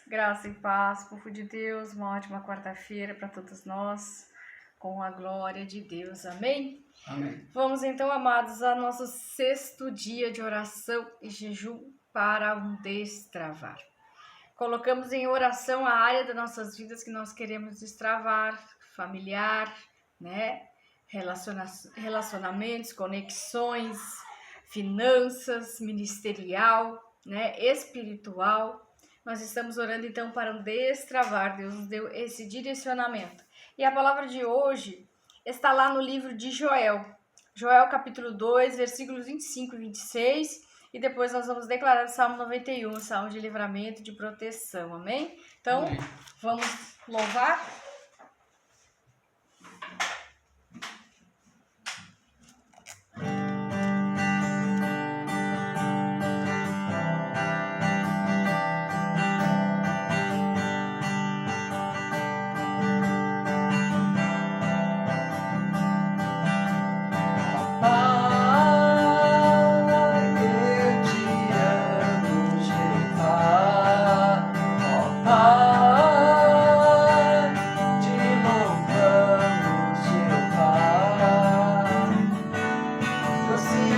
Graça e paz, povo de Deus, uma ótima quarta-feira para todos nós, com a glória de Deus, amém? Amém. Vamos então, amados, ao nosso 6º dia de oração e jejum para um destravar. Colocamos em oração a área das nossas vidas que nós queremos destravar, familiar, né? Relacionamentos, conexões, finanças, ministerial, né? Espiritual. Nós estamos orando então para um destravar. Deus nos deu esse direcionamento. E a palavra de hoje está lá no livro de Joel. Joel capítulo 2, versículos 25 e 26. E depois nós vamos declarar o Salmo 91, Salmo de livramento, de proteção. Amém? Então, Amém. Vamos louvar.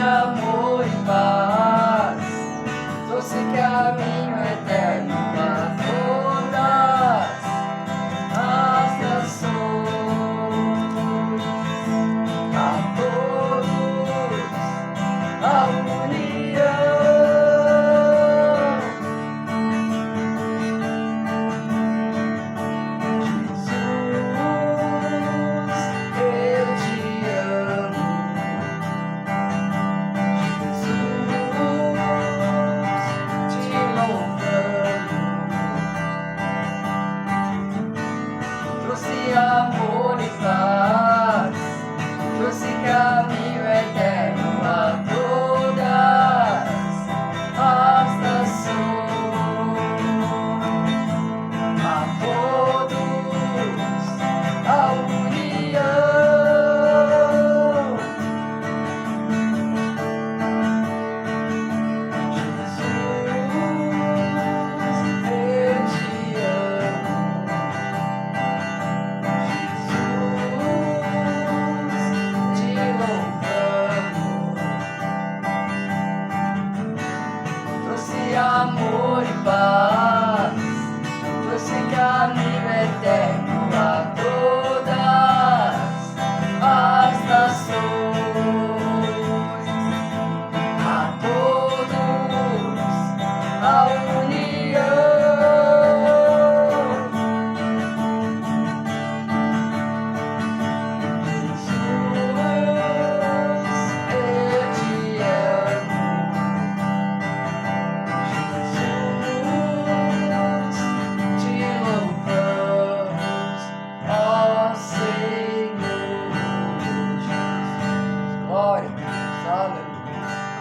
Amor e paz, trouxe caminho eterno a todas as nações, a todos a união. Jesus, eu te amo. Amor e paz, trouxe caminho eterno a todas as nações, a todos a união. Jesus, eu te amo. Amor e paz, trouxe caminho eterno a todas as nações, a todos a união.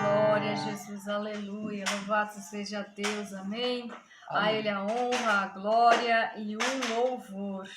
Glória a Jesus, aleluia. Louvado seja Deus, amém? A Ele a honra, a glória e o louvor.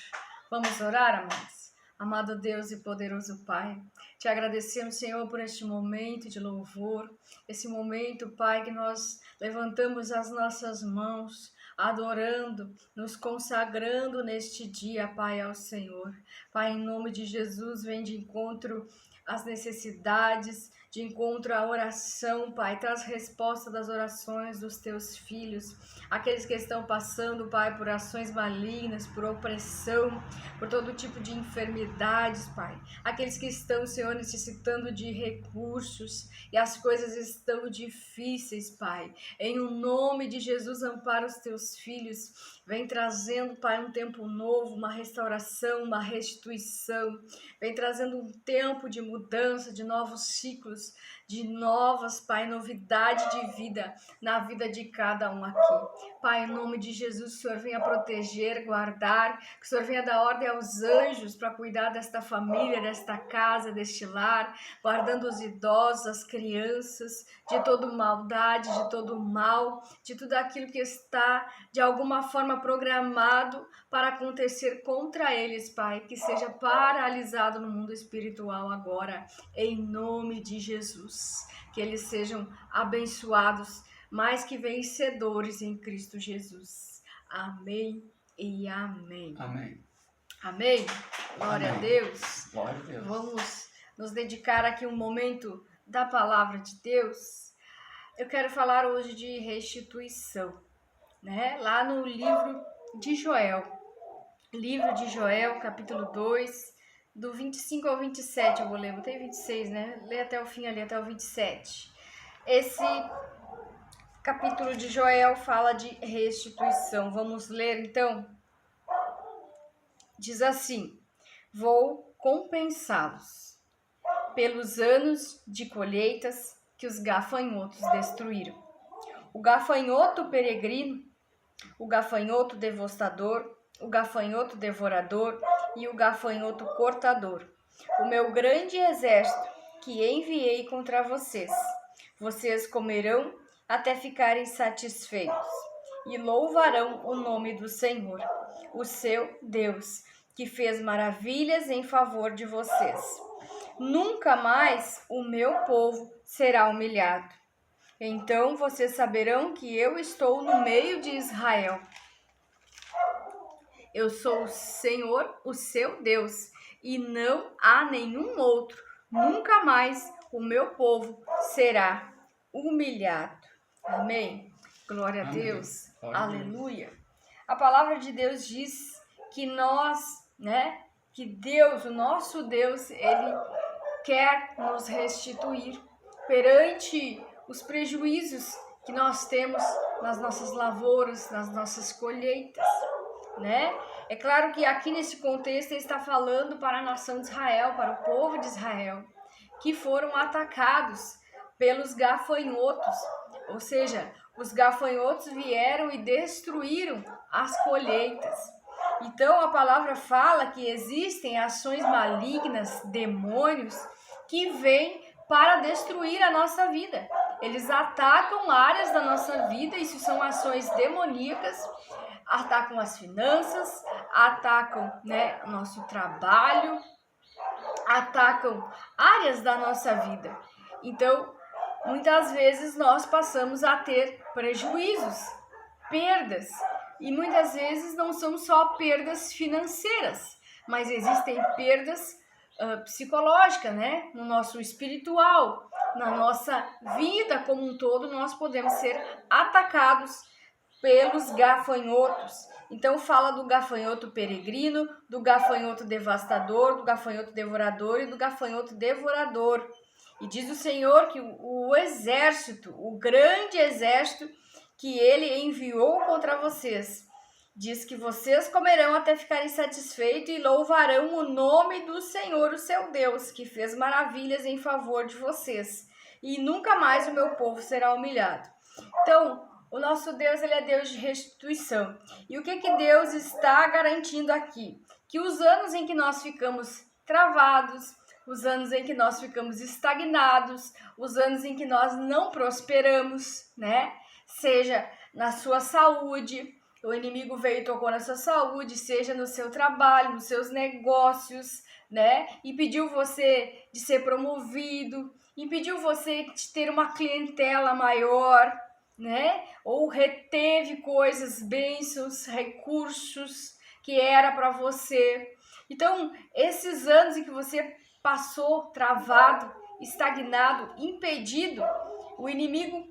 Vamos orar, amados? Amado Deus e poderoso Pai, te agradecemos, Senhor, por este momento de louvor, esse momento, Pai, que nós levantamos as nossas mãos, adorando, nos consagrando neste dia, Pai, ao Senhor. Pai, em nome de Jesus, vem de encontro às necessidades, de encontro à oração, Pai. Traz resposta das orações dos teus filhos, aqueles que estão passando, Pai, por ações malignas, por opressão, por todo tipo de enfermidades, Pai. Aqueles que estão, Senhor, necessitando de recursos e as coisas estão difíceis, Pai. Em o nome de Jesus, ampara os teus filhos. Vem trazendo, Pai, um tempo novo, uma restauração, uma restituição. Vem trazendo um tempo de mudança, de novos ciclos, de novas, Pai, novidade de vida na vida de cada um aqui. Pai, em nome de Jesus, o Senhor venha proteger, guardar, que o Senhor venha dar ordem aos anjos para cuidar desta família, desta casa, deste lar, guardando os idosos, as crianças, de toda maldade, de todo mal, de tudo aquilo que está de alguma forma programado para acontecer contra eles, Pai, que seja paralisado no mundo espiritual agora, em nome de Jesus. Que eles sejam abençoados, mais que vencedores em Cristo Jesus. Amém e amém. Amém. Amém? Glória Amém. a Deus. Glória a Deus. Vamos nos dedicar aqui um momento da palavra de Deus. Eu quero falar hoje de restituição, né? Lá no livro de Joel. Livro de Joel, capítulo 2, do 25 ao 27, eu vou ler. Botei 26, né? Lê até o fim ali, até o 27. Esse capítulo de Joel fala de restituição. Vamos ler, então? Diz assim: vou compensá-los pelos anos de colheitas que os gafanhotos destruíram. O gafanhoto peregrino, o gafanhoto devastador, o gafanhoto devorador e o gafanhoto cortador. O meu grande exército que enviei contra vocês. Vocês comerão até ficarem satisfeitos e louvarão o nome do Senhor, o seu Deus, que fez maravilhas em favor de vocês. Nunca mais o meu povo será humilhado. Então vocês saberão que eu estou no meio de Israel. Eu sou o Senhor, o seu Deus, e não há nenhum outro. Nunca mais o meu povo será humilhado. Amém? Glória a Amém. Deus. Glória a Deus. Aleluia. A palavra de Deus diz que nós, né, que Deus, o nosso Deus, ele quer nos restituir perante os prejuízos que nós temos nas nossas lavouras, nas nossas colheitas, né? É claro que aqui nesse contexto ele está falando para a nação de Israel, para o povo de Israel, que foram atacados pelos gafanhotos, ou seja, os gafanhotos vieram e destruíram as colheitas. Então a palavra fala que existem ações malignas, demônios, que vêm para destruir a nossa vida. Eles atacam áreas da nossa vida, isso são ações demoníacas, atacam as finanças, atacam, né, o nosso trabalho, atacam áreas da nossa vida. Então, muitas vezes nós passamos a ter prejuízos, perdas, e muitas vezes não são só perdas financeiras, mas existem perdas psicológicas, né? No nosso espiritual, na nossa vida como um todo, nós podemos ser atacados pelos gafanhotos. Então fala do gafanhoto peregrino, do gafanhoto devastador, do gafanhoto devorador e do gafanhoto devorador. E diz o Senhor que o exército, o grande exército que ele enviou contra vocês, diz que vocês comerão até ficarem satisfeitos e louvarão o nome do Senhor, o seu Deus, que fez maravilhas em favor de vocês. E nunca mais o meu povo será humilhado. Então, o nosso Deus, ele é Deus de restituição. E o que Deus está garantindo aqui? Que os anos em que nós ficamos travados, os anos em que nós ficamos estagnados, os anos em que nós não prosperamos, né? Seja na sua saúde, o inimigo veio e tocou na sua saúde, seja no seu trabalho, nos seus negócios, né? Impediu você de ser promovido, impediu você de ter uma clientela maior, né? Ou reteve coisas, bênçãos, recursos que era para você. Então, esses anos em que você passou travado, estagnado, impedido, o inimigo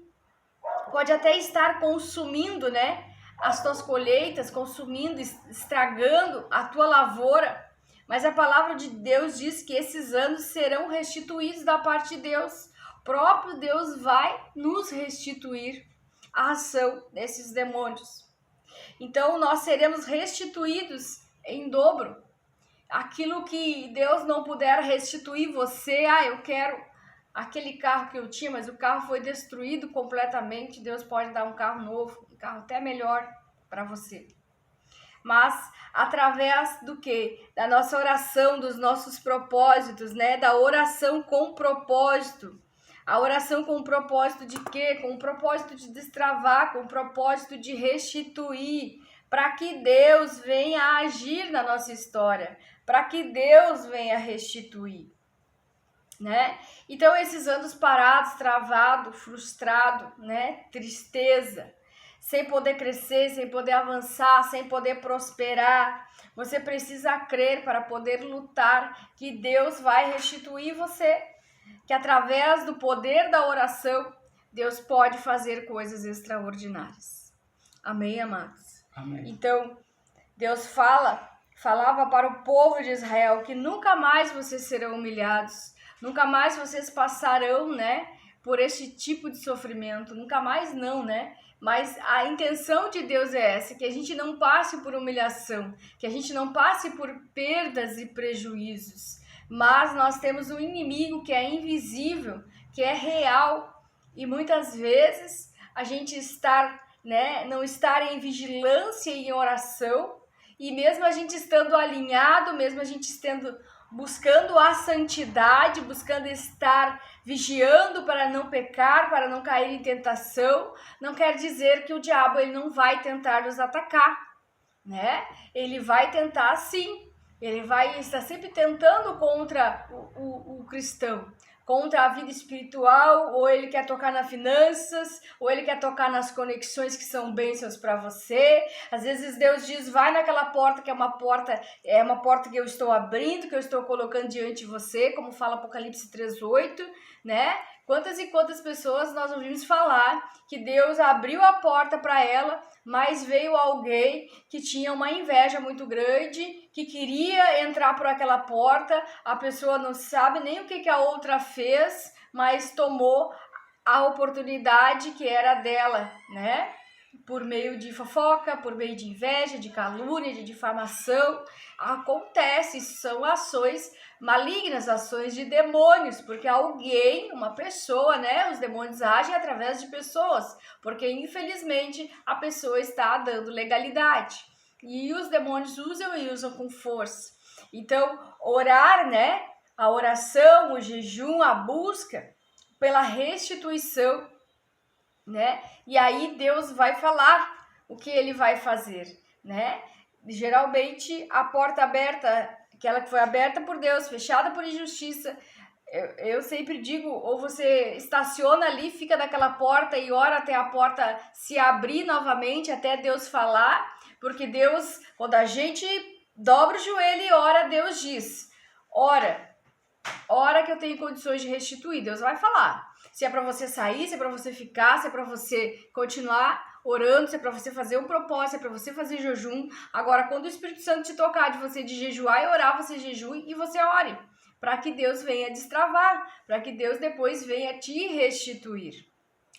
pode até estar consumindo, né, as tuas colheitas, consumindo, estragando a tua lavoura, mas a palavra de Deus diz que esses anos serão restituídos da parte de Deus. O próprio Deus vai nos restituir a ação desses demônios. Então nós seremos restituídos em dobro. Aquilo que Deus não puder restituir você, eu quero aquele carro que eu tinha, mas o carro foi destruído completamente, Deus pode dar um carro novo, um carro até melhor para você. Mas através do quê? Da nossa oração, dos nossos propósitos, né? Da oração com propósito. A oração com o propósito de quê? Com o propósito de destravar, com o propósito de restituir, para que Deus venha agir na nossa história, para que Deus venha restituir, né? Então esses anos parados, travado, frustrado, né? Tristeza, sem poder crescer, sem poder avançar, sem poder prosperar. Você precisa crer para poder lutar que Deus vai restituir você, que através do poder da oração, Deus pode fazer coisas extraordinárias. Amém, amados? Amém. Então, Deus falava para o povo de Israel que nunca mais vocês serão humilhados, nunca mais vocês passarão, né, por este tipo de sofrimento, nunca mais não, né? Mas a intenção de Deus é essa, que a gente não passe por humilhação, que a gente não passe por perdas e prejuízos, mas nós temos um inimigo que é invisível, que é real, e muitas vezes a gente não estar em vigilância e em oração, e mesmo a gente estando alinhado, mesmo a gente buscando a santidade, buscando estar vigiando para não pecar, para não cair em tentação, não quer dizer que o diabo ele não vai tentar nos atacar, né? Ele vai tentar sim, ele vai estar sempre tentando contra o cristão, contra a vida espiritual, ou ele quer tocar nas finanças, ou ele quer tocar nas conexões que são bênçãos para você. Às vezes Deus diz, vai naquela porta que é uma porta que eu estou abrindo, que eu estou colocando diante de você, como fala Apocalipse 3:8, né? Quantas e quantas pessoas nós ouvimos falar que Deus abriu a porta para ela, mas veio alguém que tinha uma inveja muito grande, que queria entrar por aquela porta, a pessoa não sabe nem o que a outra fez, mas tomou a oportunidade que era dela, né? Por meio de fofoca, por meio de inveja, de calúnia, de difamação. Acontece, são ações malignas, ações de demônios, porque alguém, uma pessoa, né? Os demônios agem através de pessoas, porque infelizmente a pessoa está dando legalidade. E os demônios usam com força. Então, orar, né? A oração, o jejum, a busca pela restituição, né? E aí Deus vai falar o que ele vai fazer, né? Geralmente a porta aberta, aquela que foi aberta por Deus, fechada por injustiça, eu sempre digo, ou você estaciona ali, fica naquela porta e ora até a porta se abrir novamente, até Deus falar, porque Deus, quando a gente dobra o joelho e ora, Deus diz, ora que eu tenho condições de restituir, Deus vai falar. Se é para você sair, se é para você ficar, se é para você continuar orando, se é para você fazer um propósito, se é para você fazer jejum. Agora, quando o Espírito Santo te tocar de jejuar e orar, você jejue e você ore, para que Deus venha destravar, para que Deus depois venha te restituir.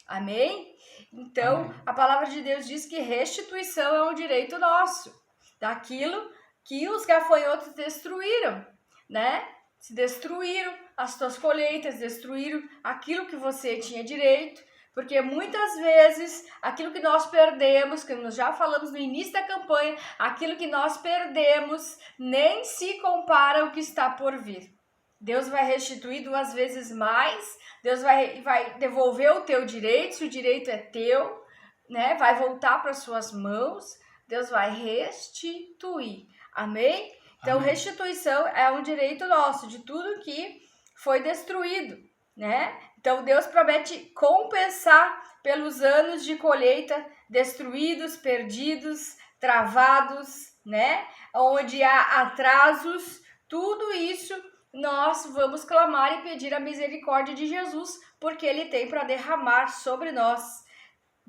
Amém? Então, amém. A palavra de Deus diz que restituição é um direito nosso, daquilo que os gafanhotos destruíram, né? Se destruíram as tuas colheitas, destruíram aquilo que você tinha direito, porque muitas vezes aquilo que nós perdemos, que nós já falamos no início da campanha, aquilo que nós perdemos nem se compara ao que está por vir. Deus vai restituir 2 vezes mais, Deus vai devolver o teu direito, se o direito é teu, né? Vai voltar para as suas mãos, Deus vai restituir. Amém? Então, amém. Restituição é um direito nosso, de tudo que foi destruído, né? Então, Deus promete compensar pelos anos de colheita destruídos, perdidos, travados, né? Onde há atrasos, tudo isso nós vamos clamar e pedir a misericórdia de Jesus, porque Ele tem para derramar sobre nós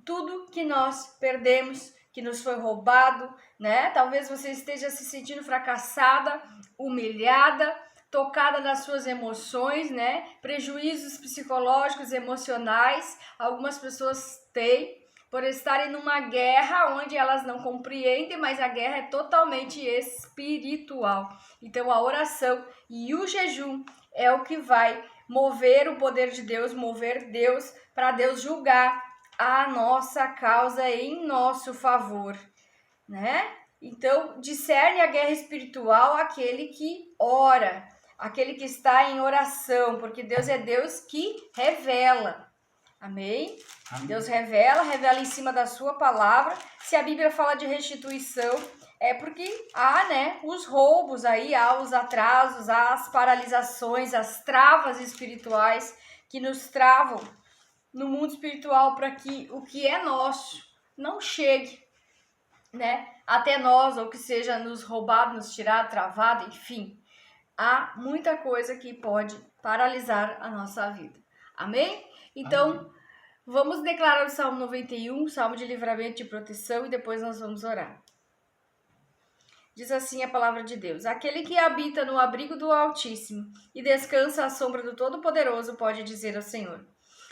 tudo que nós perdemos, que nos foi roubado, né? Talvez você esteja se sentindo fracassada, humilhada, tocada nas suas emoções, né? Prejuízos psicológicos, emocionais, algumas pessoas têm por estarem numa guerra onde elas não compreendem, mas a guerra é totalmente espiritual. Então a oração e o jejum é o que vai mover o poder de Deus, mover Deus para Deus julgar a nossa causa em nosso favor, né? Então, discerne a guerra espiritual aquele que ora, aquele que está em oração, porque Deus é Deus que revela. Amém? Amém. Deus revela em cima da sua palavra. Se a Bíblia fala de restituição, é porque há, né, os roubos aí, há os atrasos, há as paralisações, as travas espirituais que nos travam no mundo espiritual para que o que é nosso não chegue, né, até nós, ou que seja nos roubado, nos tirado, travado, enfim. Há muita coisa que pode paralisar a nossa vida. Amém? Então, vamos declarar o Salmo 91, Salmo de livramento e de proteção, e depois nós vamos orar. Diz assim a palavra de Deus: aquele que habita no abrigo do Altíssimo e descansa à sombra do Todo-Poderoso pode dizer ao Senhor: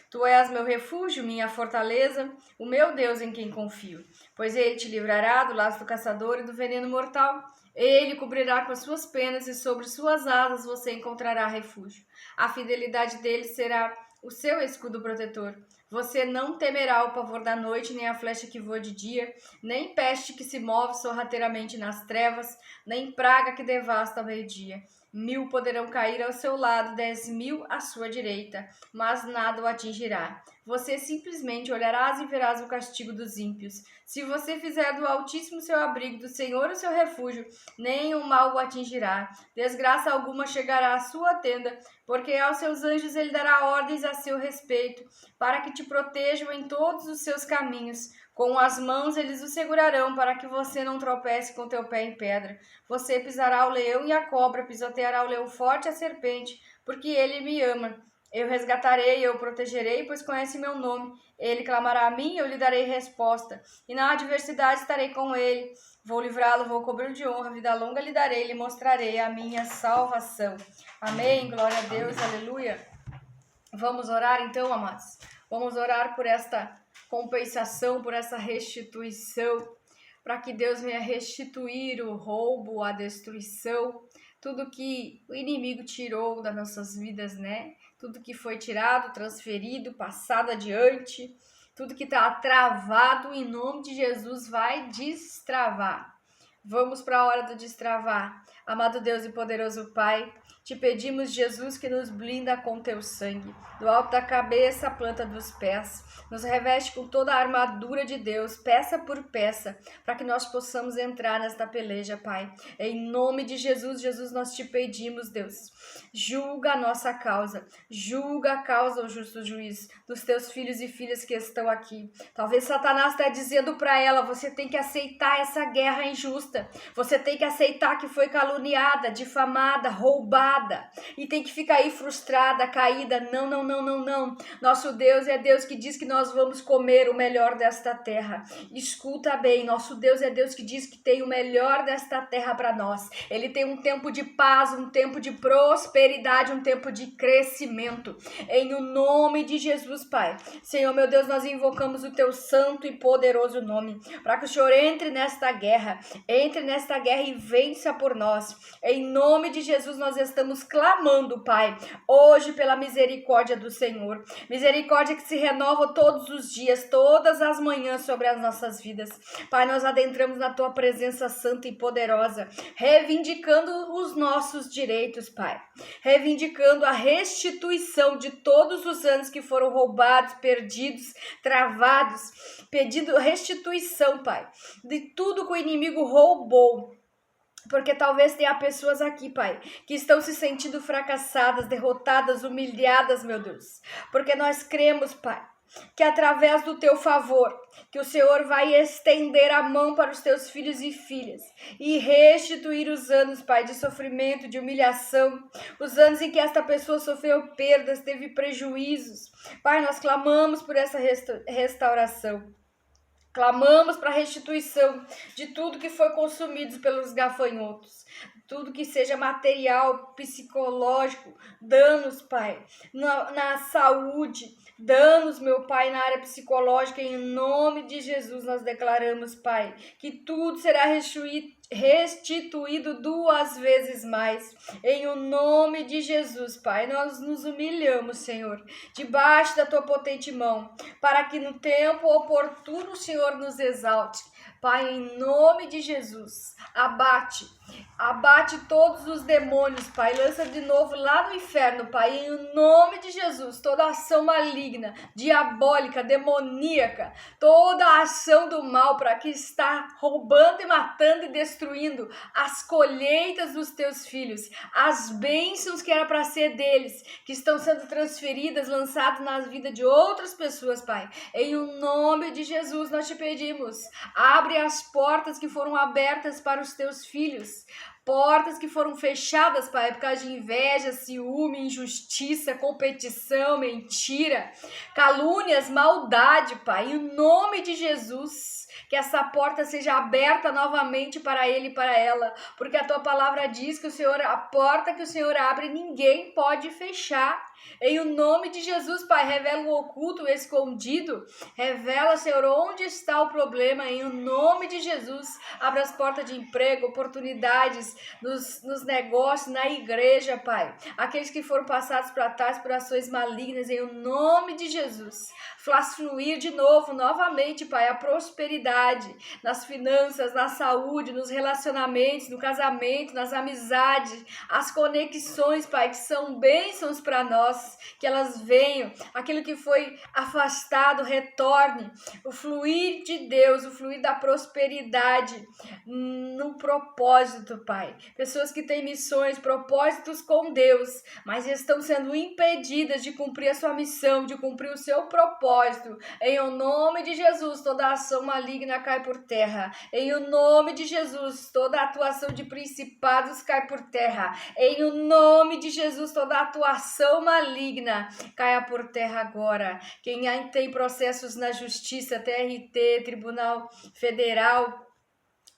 Tu és meu refúgio, minha fortaleza, o meu Deus em quem confio. Pois ele te livrará do laço do caçador e do veneno mortal. Ele cobrirá com as suas penas e sobre suas asas você encontrará refúgio. A fidelidade dele será o seu escudo protetor. Você não temerá o pavor da noite, nem a flecha que voa de dia, nem peste que se move sorrateiramente nas trevas, nem praga que devasta ao meio-dia. 1000 poderão cair ao seu lado, 10.000 à sua direita, mas nada o atingirá. Você simplesmente olharás e verás o castigo dos ímpios. Se você fizer do Altíssimo seu abrigo, do Senhor o seu refúgio, nenhum mal o atingirá. Desgraça alguma chegará à sua tenda, porque aos seus anjos ele dará ordens a seu respeito, para que te protejam em todos os seus caminhos. Com as mãos eles o segurarão, para que você não tropece com teu pé em pedra. Você pisará o leão e a cobra, pisoteará o leão forte e a serpente, porque ele me ama. Eu resgatarei, eu o protegerei, pois conhece meu nome. Ele clamará a mim, eu lhe darei resposta. E na adversidade estarei com ele. Vou livrá-lo, vou cobri-lo de honra, vida longa lhe darei, lhe mostrarei a minha salvação. Amém, glória a Deus, aleluia. Vamos orar então, amados. Vamos orar por esta compensação, por essa restituição, para que Deus venha restituir o roubo, a destruição, tudo que o inimigo tirou das nossas vidas, né? Tudo que foi tirado, transferido, passado adiante, tudo que está travado, em nome de Jesus, vai destravar. Vamos para a hora do destravar. Amado Deus e poderoso Pai, te pedimos, Jesus, que nos blinda com teu sangue, do alto da cabeça à planta dos pés. Nos reveste com toda a armadura de Deus, peça por peça, para que nós possamos entrar nesta peleja, Pai. Em nome de Jesus, Jesus, nós te pedimos, Deus, julga a nossa causa, julga a causa, o justo juiz, dos teus filhos e filhas que estão aqui. Talvez Satanás está dizendo para ela, você tem que aceitar essa guerra injusta, você tem que aceitar que foi caluniada, difamada, roubada, e tem que ficar aí frustrada, caída. Não, não, não, não, não. Nosso Deus é Deus que diz que nós vamos comer o melhor desta terra. Escuta bem, nosso Deus é Deus que diz que tem o melhor desta terra para nós. Ele tem um tempo de paz, um tempo de prosperidade, um tempo de crescimento. Em o nome de Jesus, Pai. Senhor, meu Deus, nós invocamos o teu santo e poderoso nome, para que o Senhor entre nesta guerra e vença por nós. Em nome de Jesus, nós estamos clamando, Pai, hoje pela misericórdia do Senhor. Misericórdia que se renova todos os dias, todas as manhãs sobre as nossas vidas. Pai, nós adentramos na tua presença santa e poderosa, reivindicando os nossos direitos, Pai. Reivindicando a restituição de todos os anos que foram roubados, perdidos, travados. Pedindo restituição, Pai, de tudo que o inimigo roubou. Porque talvez tenha pessoas aqui, Pai, que estão se sentindo fracassadas, derrotadas, humilhadas, meu Deus. Porque nós cremos, Pai, que através do teu favor, que o Senhor vai estender a mão para os teus filhos e filhas e restituir os anos, Pai, de sofrimento, de humilhação, os anos em que esta pessoa sofreu perdas, teve prejuízos. Pai, nós clamamos por essa restauração. Clamamos para a restituição de tudo que foi consumido pelos gafanhotos, tudo que seja material, psicológico, danos, Pai, na saúde, danos, meu Pai, na área psicológica. Em nome de Jesus nós declaramos, Pai, que tudo será restituído 2 vezes mais. Em o nome de Jesus, Pai, nós nos humilhamos, Senhor, debaixo da tua potente mão, para que no tempo oportuno o Senhor nos exalte, Pai, em nome de Jesus, abate todos os demônios, Pai, lança de novo lá no inferno, Pai, em nome de Jesus, toda ação maligna, diabólica, demoníaca, toda a ação do mal para que está roubando e matando e destruindo as colheitas dos teus filhos, as bênçãos que era para ser deles, que estão sendo transferidas, lançadas na vida de outras pessoas, Pai. Em nome de Jesus nós te pedimos, abre as portas que foram abertas para os teus filhos, portas que foram fechadas, Pai, por causa de inveja, ciúme, injustiça, competição, mentira, calúnias, maldade, Pai, em nome de Jesus, que essa porta seja aberta novamente para ele e para ela, porque a tua palavra diz que a porta que o Senhor abre, ninguém pode fechar. Em o nome de Jesus, Pai, revela o oculto, o escondido, revela, Senhor, onde está o problema. Em o nome de Jesus, abra as portas de emprego, oportunidades nos negócios, na igreja, Pai, aqueles que foram passados para trás por ações malignas, em o nome de Jesus, faz fluir de novo, novamente, Pai, a prosperidade nas finanças, na saúde, nos relacionamentos, no casamento, nas amizades, as conexões, Pai, que são bênçãos para nós, que elas venham, aquilo que foi afastado retorne, o fluir de Deus, o fluir da prosperidade no propósito, Pai. Pessoas que têm missões, propósitos com Deus, mas estão sendo impedidas de cumprir a sua missão, de cumprir o seu propósito. Em o nome de Jesus, toda ação maligna cai por terra. Em o nome de Jesus, toda atuação de principados cai por terra. Em o nome de Jesus, toda atuação maligna caia por terra agora. Quem tem processos na justiça, TRT, Tribunal Federal,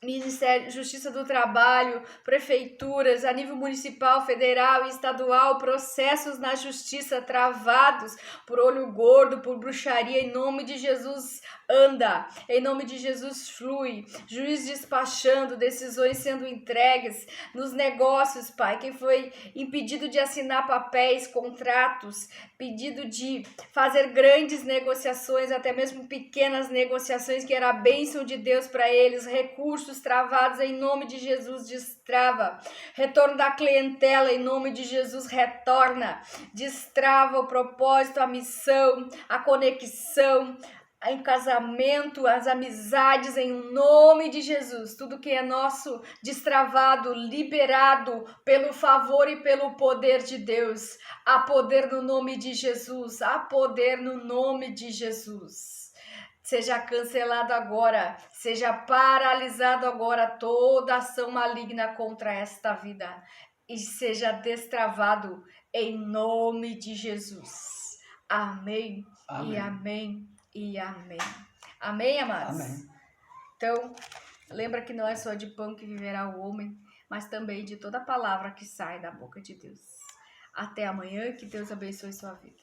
Ministério, Justiça do Trabalho, prefeituras, a nível municipal, federal e estadual, processos na justiça travados por olho gordo, por bruxaria, em nome de Jesus, anda, em nome de Jesus, flui, juiz despachando, decisões sendo entregues nos negócios, Pai, quem foi impedido de assinar papéis, contratos, pedido de fazer grandes negociações, até mesmo pequenas negociações, que era a bênção de Deus para eles, recursos travados, em nome de Jesus, destrava, retorno da clientela, em nome de Jesus, retorna, destrava o propósito, a missão, a conexão, em casamento, as amizades, em nome de Jesus, tudo que é nosso, destravado, liberado pelo favor e pelo poder de Deus. Há poder no nome de Jesus, há poder no nome de Jesus. Seja cancelado agora, seja paralisado agora toda ação maligna contra esta vida e seja destravado em nome de Jesus. Amém. Amém. E amém. E amém. Amém, amados? Amém. Então, lembra que não é só de pão que viverá o homem, mas também de toda palavra que sai da boca de Deus. Até amanhã, que Deus abençoe sua vida.